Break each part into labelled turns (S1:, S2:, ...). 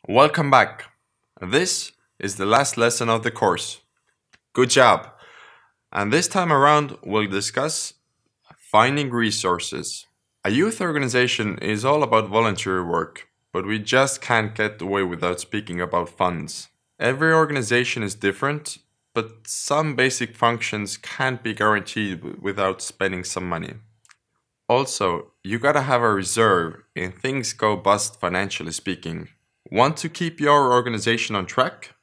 S1: Welcome back. This is the last lesson of the course. Good job. And this time around, we'll discuss finding resources. A youth organization is all about voluntary work, but we just can't get away without speaking about funds. Every organization is different, but some basic functions can't be guaranteed without spending some money. Also, you gotta have a reserve if things go bust financially speaking. Want to keep your organization on track?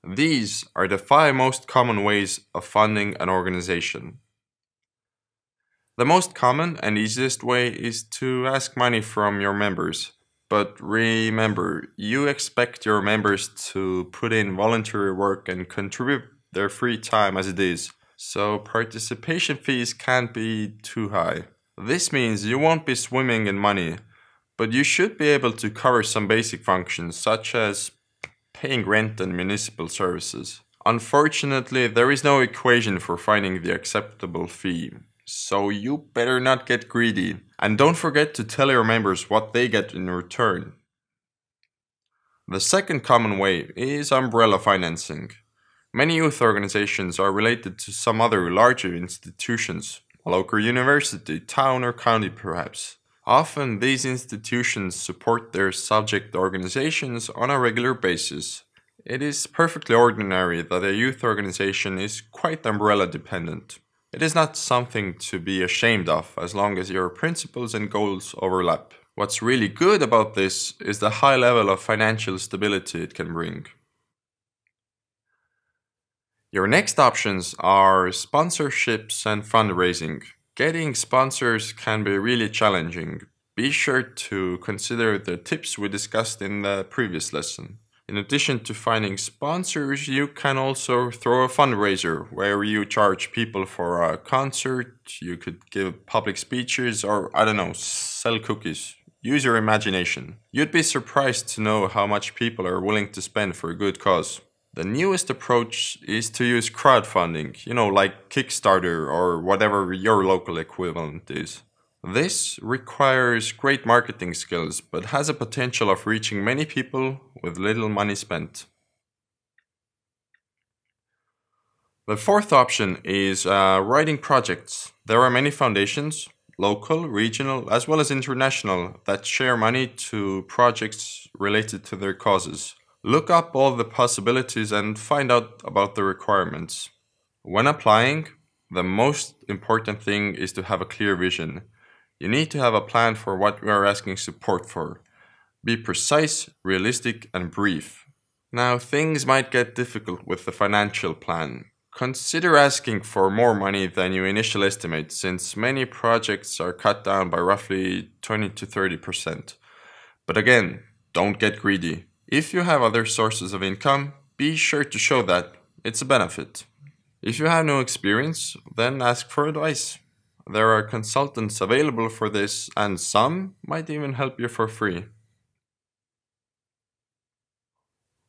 S1: These are the 5 most common ways of funding an organization. The most common and easiest way is to ask money from your members. But remember, you expect your members to put in voluntary work and contribute their free time as it is, so participation fees can't be too high. This means you won't be swimming in money, but you should be able to cover some basic functions such as paying rent and municipal services. Unfortunately, there is no equation for finding the acceptable fee, so you better not get greedy. And don't forget to tell your members what they get in return. The second common way is umbrella financing. Many youth organizations are related to some other larger institutions, a local university, town or county perhaps. Often these institutions support their subject organizations on a regular basis. It is perfectly ordinary that a youth organization is quite umbrella dependent. It is not something to be ashamed of as long as your principles and goals overlap. What's really good about this is the high level of financial stability it can bring. Your next options are sponsorships and fundraising. Getting sponsors can be really challenging. Be sure to consider the tips we discussed in the previous lesson. In addition to finding sponsors, you can also throw a fundraiser where you charge people for a concert, you could give public speeches, or sell cookies. Use your imagination. You'd be surprised to know how much people are willing to spend for a good cause. The newest approach is to use crowdfunding, like Kickstarter or whatever your local equivalent is. This requires great marketing skills, but has a potential of reaching many people with little money spent. The fourth option is writing projects. There are many foundations, local, regional, as well as international, that share money to projects related to their causes. Look up all the possibilities and find out about the requirements. When applying, the most important thing is to have a clear vision. You need to have a plan for what you are asking support for. Be precise, realistic, and brief. Now, things might get difficult with the financial plan. Consider asking for more money than you initially estimate, since many projects are cut down by roughly 20 to 30%. But again, don't get greedy. If you have other sources of income, be sure to show that it's a benefit. If you have no experience, then ask for advice. There are consultants available for this, and some might even help you for free.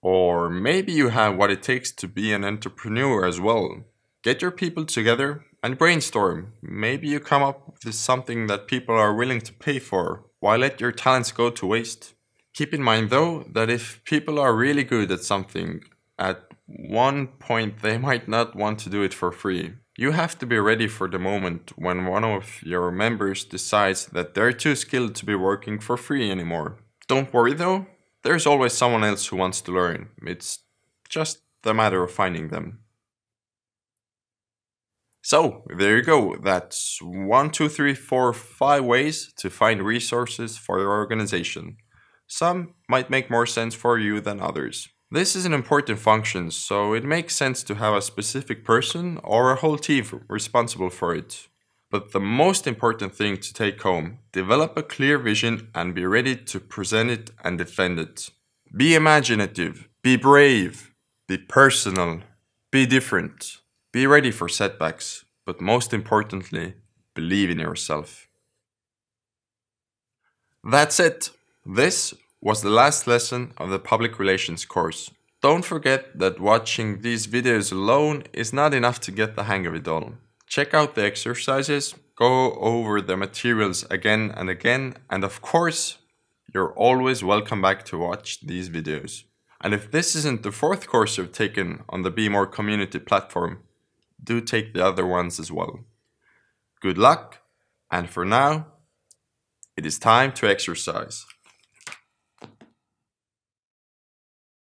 S1: Or maybe you have what it takes to be an entrepreneur as well. Get your people together and brainstorm. Maybe you come up with something that people are willing to pay for. Why let your talents go to waste? Keep in mind though that if people are really good at something, at one point they might not want to do it for free. You have to be ready for the moment when one of your members decides that they're too skilled to be working for free anymore. Don't worry though, there's always someone else who wants to learn. It's just a matter of finding them. So, there you go. That's 1, 2, 3, 4, 5 ways to find resources for your organization. Some might make more sense for you than others. This is an important function, so it makes sense to have a specific person or a whole team responsible for it. But the most important thing to take home, develop a clear vision and be ready to present it and defend it. Be imaginative, be brave, be personal, be different, be ready for setbacks, but most importantly, believe in yourself. That's it. This was the last lesson of the public relations course. Don't forget that watching these videos alone is not enough to get the hang of it all. Check out the exercises, go over the materials again and again, and of course, you're always welcome back to watch these videos. And if this isn't the fourth course you've taken on the Be More community platform, do take the other ones as well. Good luck, and for now, it is time to exercise.